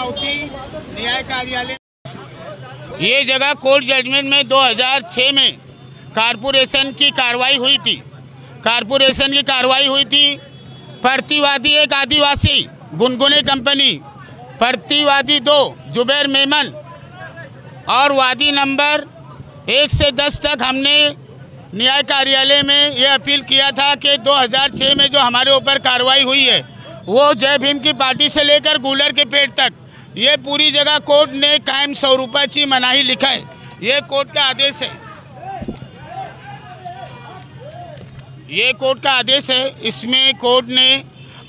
पावती न्याय कार्यालय। ये जगह कोर्ट जजमेंट में 2006 में कारपोरेशन की कार्रवाई हुई थी। कारपोरेशन की कार्रवाई हुई थी। प्रतिवादी एक आदिवासी गुनगुने कंपनी, प्रतिवादी 2 जुबैर मेमन और वादी नंबर 1 से 10 तक हमने न्याय कार्यालय में ये अपील किया था कि 2006 में जो हमारे ऊपर कार्रवाई हुई है वो जय भीम की पार्टी से लेकर गूलर के पेड़ तक ये पूरी जगह कोर्ट ने कायम स्वरूपाची मनाही लिखा है। ये कोर्ट का आदेश है, ये कोर्ट का आदेश है। इसमें कोर्ट ने,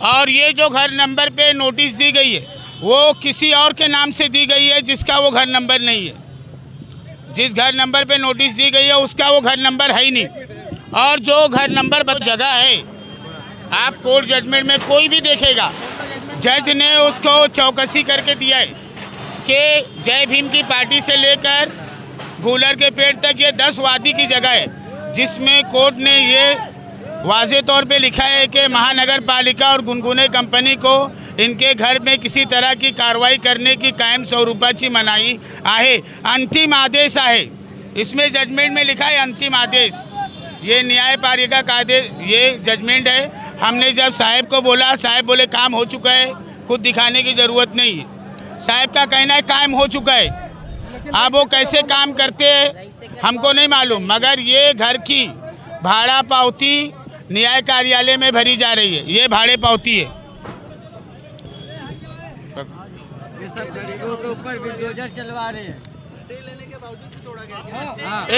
और ये जो घर नंबर पे नोटिस दी गई है वो किसी और के नाम से दी गई है जिसका वो घर नंबर नहीं है। जिस घर नंबर पे नोटिस दी गई है उसका वो घर नंबर है ही नहीं। और जो घर नंबर जगह है, आप कोर्ट जजमेंट में कोई भी देखेगा, जज ने उसको चौकसी करके दिया है कि जय भीम की पार्टी से लेकर गूलर के पेड़ तक ये 10 वादी की जगह है, जिसमें कोर्ट ने ये वाज़े तौर पे लिखा है कि महानगर पालिका और गुनगुने कंपनी को इनके घर में किसी तरह की कार्रवाई करने की कायम स्वरूपाची मनाही आहे। अंतिम आदेश आहे, इसमें जजमेंट में लिखा है अंतिम आदेश। ये न्यायपालिका का आदेश, ये जजमेंट है। हमने जब साहब को बोला, साहब बोले काम हो चुका है, खुद दिखाने की ज़रूरत नहीं है। साहब का कहना है काम हो चुका है। अब वो कैसे काम करते हैं हमको नहीं मालूम, मगर ये घर की भाड़ा पावती न्याय कार्यालय में भरी जा रही है। ये भाड़े पावती है। ये सब गरीबों के ऊपर बुलडोजर चलवा रहे हैं।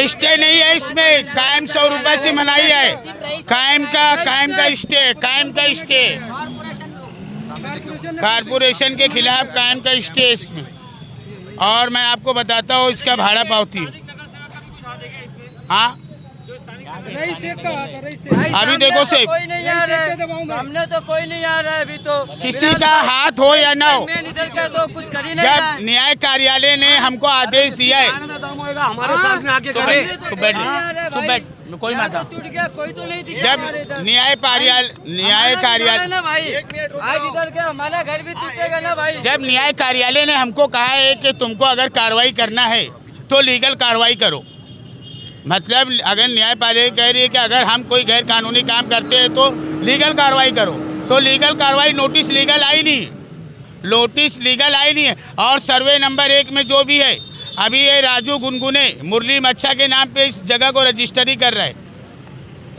स्टे नहीं है इसमें, कायम स्वरूपाची मनाही है। कायम का स्टे कारपोरेशन के खिलाफ कायम का स्टे इसमें। और मैं आपको बताता हूँ इसका भाड़ा पावती। हाँ अभी देखो से कोई नहीं आ रहा है, सामने तो कोई नहीं आ रहा है अभी तो। किसी का हाथ हो या ना हो, तो कुछ कर ही नहीं रहा है। जब न्याय कार्यालय ने हमको आदेश दिया है, हमारे सामने आके तो बैठ कोई माता, कोई तो नहीं दिखा। जब न्याय कार्यालय ना भाई, आज इधर के हमारा घर भी टूटेगा ना भाई। जब न्याय कार्यालय ने हमको कहा है कि तुमको अगर कार्रवाई करना है तो लीगल कार्रवाई करो, मतलब अगर न्यायपालिका कह रही है कि अगर हम कोई गैर कानूनी काम करते हैं तो लीगल कार्रवाई करो, तो लीगल कार्रवाई नोटिस लीगल आई नहीं, नोटिस लीगल आई नहीं है। और सर्वे नंबर 1 में जो भी है, अभी ये राजू गुनगुने मुरली मच्छा के नाम पे इस जगह को रजिस्ट्री कर रहा है।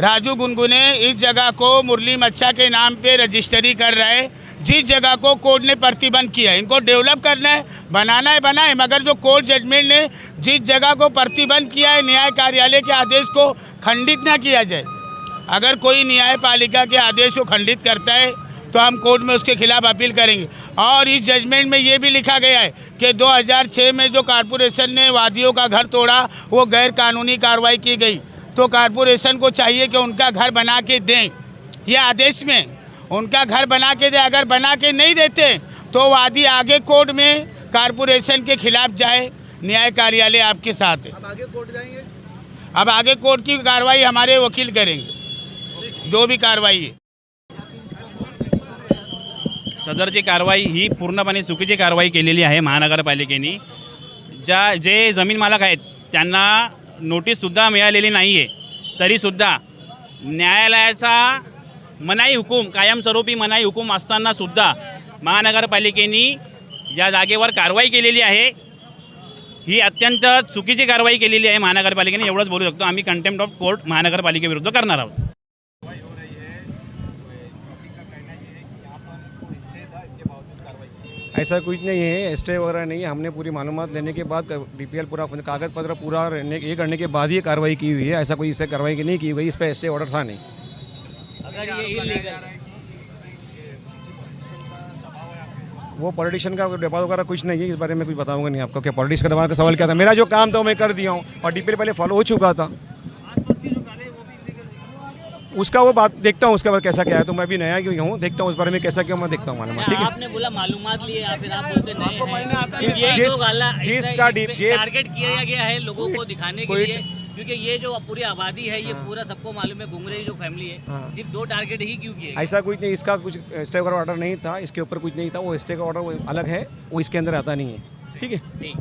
राजू गुनगुने इस जगह को मुरली मच्छा के नाम पे रजिस्ट्री कर रहा है। जिस जगह को कोर्ट ने प्रतिबंध किया है, इनको डेवलप करना है, बनाना है, बनाए, मगर जो कोर्ट जजमेंट ने जिस जगह को प्रतिबंध किया है, न्याय कार्यालय के आदेश को खंडित ना किया जाए। अगर कोई न्यायपालिका के आदेश को खंडित करता है तो हम कोर्ट में उसके खिलाफ अपील करेंगे। और इस जजमेंट में ये भी लिखा गया है कि 2006 में जो कारपोरेशन ने वादियों का घर तोड़ा वो गैर कानूनी कार्रवाई की गई, तो कारपोरेशन को चाहिए कि उनका घर बना के दें। ये आदेश में उनका घर बना के दे। अगर बना के नहीं देते तो वादी आगे कोर्ट में कारपोरेशन के खिलाफ जाए। न्याय कार्यालय आपके साथ है। अब आगे कोर्ट जाएंगे, अब आगे कोर्ट की कार्रवाई हमारे वकील करेंगे, जो भी कार्रवाई है। सदरची कारवाई ही पूर्णपणे चुकीची कारवाई केलेली आहे महानगरपालिकेने। जे जमीन मालक आहेत त्यांना नोटीससुद्धा मिळालेली नाही आहे, तरीसुद्धा न्यायालयाचा मनाई हुकूम, कायमस्वरूपी मनाई हुकूम असतानासुद्धा महानगरपालिकेने या जागेवर कारवाई केलेली आहे। ही अत्यंत चुकीची कारवाई केलेली आहे महानगरपालिकेने, एवढंच बोलू शकतो। आम्ही कंटेम्प्ट ऑफ कोर्ट महानगरपालिकेविरुद्ध करणार आहोत। ऐसा कुछ नहीं है, स्टे वगैरह नहीं है। हमने पूरी मालूमात लेने के बाद DPL पूरा कागज पत्र पूरा ये करने के बाद ही कार्रवाई की हुई है। ऐसा कोई इससे कार्रवाई नहीं की हुई, इस पर स्टे ऑर्डर था नहीं। अगर ये इलीगल वो पॉलिटिशियन का दबाव वगैरह कुछ नहीं है, इस बारे में कुछ बताऊंगा नहीं आपको। क्या पॉलिटिक्स का दबाव का सवाल क्या था? मेरा जो काम था मैं कर दिया हूँ और DPL पहले फॉलो हो चुका था। उसका वो बात देखता हूँ, उसके बाद कैसा क्या है। तो मैं भी नया क्यों हूँ, देखता हूँ उस बारे में कैसा क्या, मैं देखता हूँ मालूम। ठीक है, आपने बोला मालूमात लिए, फिर आप बोलते नहीं है। जिसका टारगेट किया गया है लोगों को दिखाने के लिए, क्योंकि ये जो पूरी आबादी है ये पूरा सबको मालूम है घुंगरे जो फैमिली है हाँ। सिर्फ 2 टारगेट ही क्यों किए? ऐसा कुछ नहीं, इसका कुछ स्टे का ऑर्डर नहीं था, इसके ऊपर कुछ नहीं था, वो स्टे का ऑर्डर अलग है, वो इसके अंदर आता नहीं है। ठीक है। ठीक